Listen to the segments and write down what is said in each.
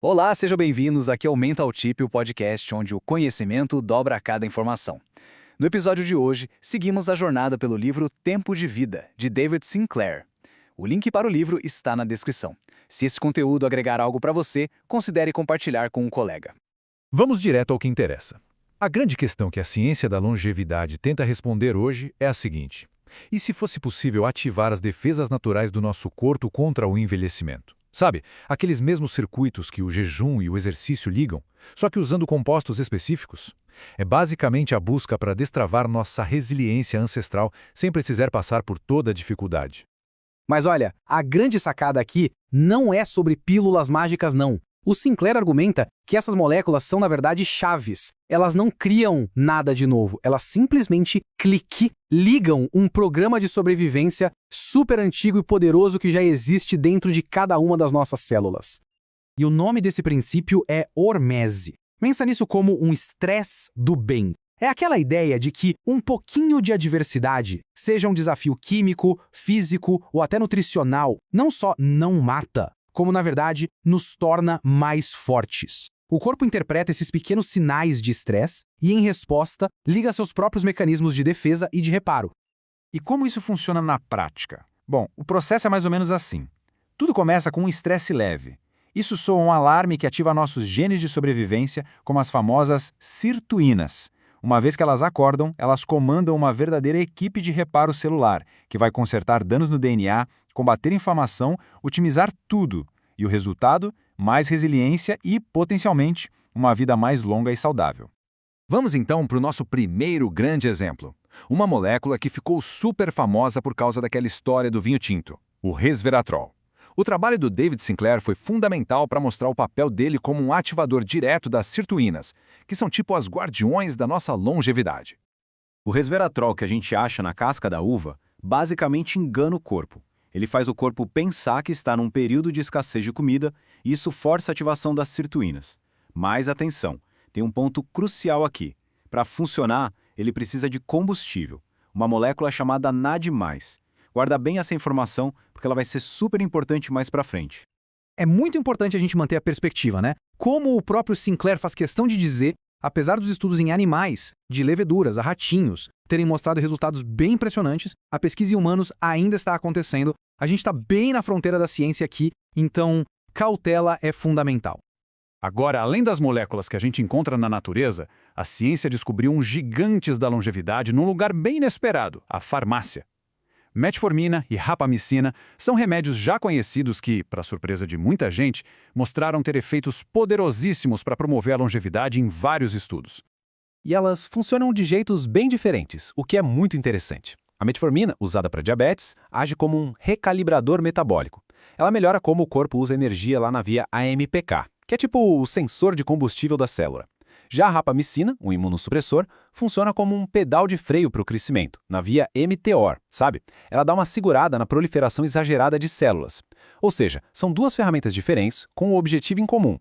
Olá, sejam bem-vindos. Aqui é o Mental Tip, o podcast onde o conhecimento dobra a cada informação. No episódio de hoje, seguimos a jornada pelo livro Tempo de Vida, de David Sinclair. O link para o livro está na descrição. Se esse conteúdo agregar algo para você, considere compartilhar com um colega. Vamos direto ao que interessa. A grande questão que a ciência da longevidade tenta responder hoje é a seguinte: e se fosse possível ativar as defesas naturais do nosso corpo contra o envelhecimento? Sabe, aqueles mesmos circuitos que o jejum e o exercício ligam, só que usando compostos específicos? É basicamente a busca para destravar nossa resiliência ancestral sem precisar passar por toda a dificuldade. Mas olha, a grande sacada aqui não é sobre pílulas mágicas, não. O Sinclair argumenta que essas moléculas são, na verdade, chaves. Elas não criam nada de novo, elas simplesmente ligam um programa de sobrevivência super antigo e poderoso que já existe dentro de cada uma das nossas células. E o nome desse princípio é hormese. Pensa nisso como um estresse do bem. É aquela ideia de que um pouquinho de adversidade, seja um desafio químico, físico ou até nutricional, não só não mata, como, na verdade, nos torna mais fortes. O corpo interpreta esses pequenos sinais de estresse e, em resposta, liga seus próprios mecanismos de defesa e de reparo. E como isso funciona na prática? Bom, o processo é mais ou menos assim. Tudo começa com um estresse leve. Isso soa um alarme que ativa nossos genes de sobrevivência, como as famosas sirtuínas. Uma vez que elas acordam, elas comandam uma verdadeira equipe de reparo celular, que vai consertar danos no DNA, combater inflamação, otimizar tudo. E o resultado? Mais resiliência e, potencialmente, uma vida mais longa e saudável. Vamos então para o nosso primeiro grande exemplo. Uma molécula que ficou super famosa por causa daquela história do vinho tinto, o resveratrol. O trabalho do David Sinclair foi fundamental para mostrar o papel dele como um ativador direto das sirtuínas, que são tipo as guardiões da nossa longevidade. O resveratrol que a gente acha na casca da uva basicamente engana o corpo. Ele faz o corpo pensar que está num período de escassez de comida e isso força a ativação das sirtuínas. Mas atenção, tem um ponto crucial aqui. Para funcionar, ele precisa de combustível, uma molécula chamada NAD+. Guarda bem essa informação, porque ela vai ser super importante mais para frente. É muito importante a gente manter a perspectiva, né? Como o próprio Sinclair faz questão de dizer, apesar dos estudos em animais, de leveduras a ratinhos, terem mostrado resultados bem impressionantes, a pesquisa em humanos ainda está acontecendo. A gente está bem na fronteira da ciência aqui, então cautela é fundamental. Agora, além das moléculas que a gente encontra na natureza, a ciência descobriu uns gigantes da longevidade num lugar bem inesperado, a farmácia. Metformina e rapamicina são remédios já conhecidos que, para surpresa de muita gente, mostraram ter efeitos poderosíssimos para promover a longevidade em vários estudos. E elas funcionam de jeitos bem diferentes, o que é muito interessante. A metformina, usada para diabetes, age como um recalibrador metabólico. Ela melhora como o corpo usa energia lá na via AMPK, que é tipo o sensor de combustível da célula. Já a rapamicina, um imunossupressor, funciona como um pedal de freio para o crescimento, na via mTOR, sabe? Ela dá uma segurada na proliferação exagerada de células. Ou seja, são duas ferramentas diferentes com um objetivo em comum.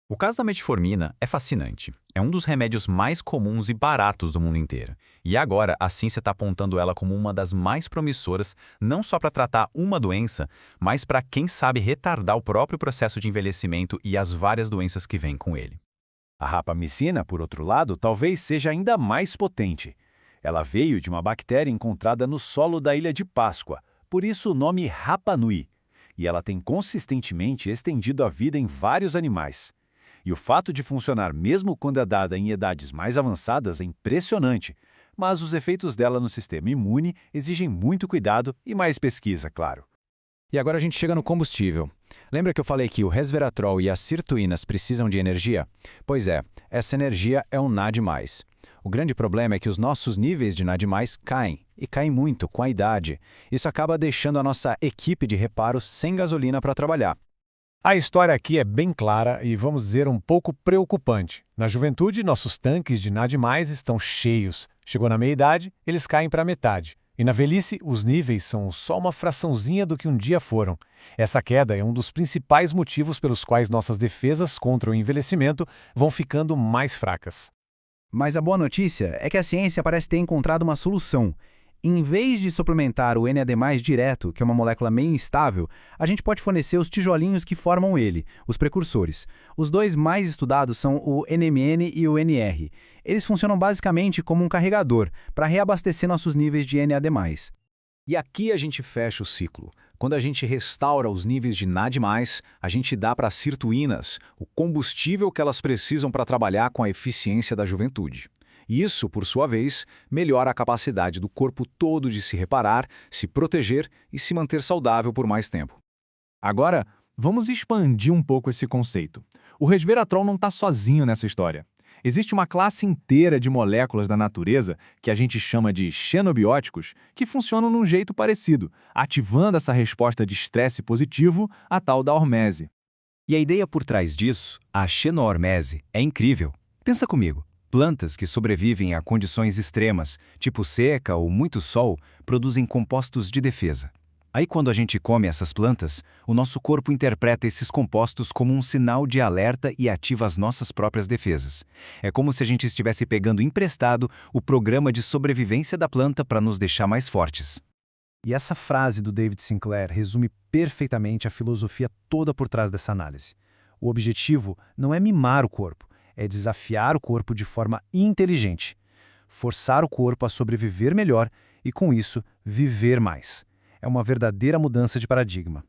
O caso da metformina é fascinante. É um dos remédios mais comuns e baratos do mundo inteiro. E agora a ciência está apontando ela como uma das mais promissoras, não só para tratar uma doença, mas para quem sabe retardar o próprio processo de envelhecimento e as várias doenças que vêm com ele. A rapamicina, por outro lado, talvez seja ainda mais potente. Ela veio de uma bactéria encontrada no solo da Ilha de Páscoa, por isso o nome Rapa Nui. E ela tem consistentemente estendido a vida em vários animais. E o fato de funcionar mesmo quando é dada em idades mais avançadas é impressionante, mas os efeitos dela no sistema imune exigem muito cuidado e mais pesquisa, claro. E agora a gente chega no combustível. Lembra que eu falei que o resveratrol e as sirtuínas precisam de energia? Pois é, essa energia é um NAD+. O grande problema é que os nossos níveis de NAD+, caem, e caem muito com a idade. Isso acaba deixando a nossa equipe de reparo sem gasolina para trabalhar. A história aqui é bem clara e, vamos dizer, um pouco preocupante. Na juventude, nossos tanques de NAD+, estão cheios. Chegou na meia-idade, eles caem para metade. E na velhice, os níveis são só uma fraçãozinha do que um dia foram. Essa queda é um dos principais motivos pelos quais nossas defesas contra o envelhecimento vão ficando mais fracas. Mas a boa notícia é que a ciência parece ter encontrado uma solução. Em vez de suplementar o NAD+ direto, que é uma molécula meio instável, a gente pode fornecer os tijolinhos que formam ele, os precursores. Os dois mais estudados são o NMN e o NR. Eles funcionam basicamente como um carregador, para reabastecer nossos níveis de NAD+. E aqui a gente fecha o ciclo. Quando a gente restaura os níveis de NAD+, a gente dá para as sirtuínas o combustível que elas precisam para trabalhar com a eficiência da juventude. Isso, por sua vez, melhora a capacidade do corpo todo de se reparar, se proteger e se manter saudável por mais tempo. Agora, vamos expandir um pouco esse conceito. O resveratrol não está sozinho nessa história. Existe uma classe inteira de moléculas da natureza, que a gente chama de xenobióticos, que funcionam de um jeito parecido, ativando essa resposta de estresse positivo, a tal da hormese. E a ideia por trás disso, a xenohormese, é incrível. Pensa comigo. Plantas que sobrevivem a condições extremas, tipo seca ou muito sol, produzem compostos de defesa. Aí quando a gente come essas plantas, o nosso corpo interpreta esses compostos como um sinal de alerta e ativa as nossas próprias defesas. É como se a gente estivesse pegando emprestado o programa de sobrevivência da planta para nos deixar mais fortes. E essa frase do David Sinclair resume perfeitamente a filosofia toda por trás dessa análise. O objetivo não é mimar o corpo, é desafiar o corpo de forma inteligente, forçar o corpo a sobreviver melhor e, com isso, viver mais. É uma verdadeira mudança de paradigma.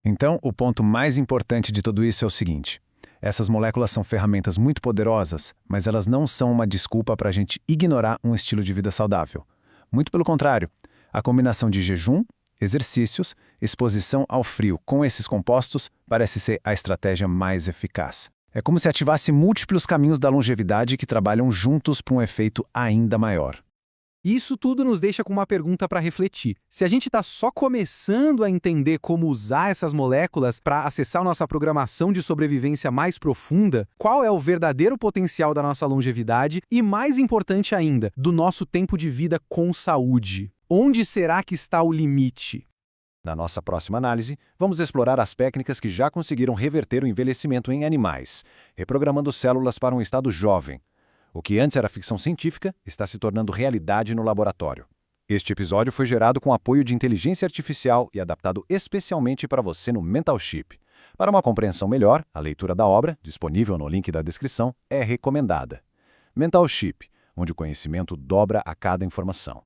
Então, o ponto mais importante de tudo isso é o seguinte: essas moléculas são ferramentas muito poderosas, mas elas não são uma desculpa para a gente ignorar um estilo de vida saudável. Muito pelo contrário, a combinação de jejum, exercícios, exposição ao frio com esses compostos parece ser a estratégia mais eficaz. É como se ativasse múltiplos caminhos da longevidade que trabalham juntos para um efeito ainda maior. Isso tudo nos deixa com uma pergunta para refletir. Se a gente está só começando a entender como usar essas moléculas para acessar nossa programação de sobrevivência mais profunda, qual é o verdadeiro potencial da nossa longevidade e, mais importante ainda, do nosso tempo de vida com saúde? Onde será que está o limite? Na nossa próxima análise, vamos explorar as técnicas que já conseguiram reverter o envelhecimento em animais, reprogramando células para um estado jovem. O que antes era ficção científica está se tornando realidade no laboratório. Este episódio foi gerado com apoio de inteligência artificial e adaptado especialmente para você no Mental Chip. Para uma compreensão melhor, a leitura da obra, disponível no link da descrição, é recomendada. Mental Chip, onde o conhecimento dobra a cada informação.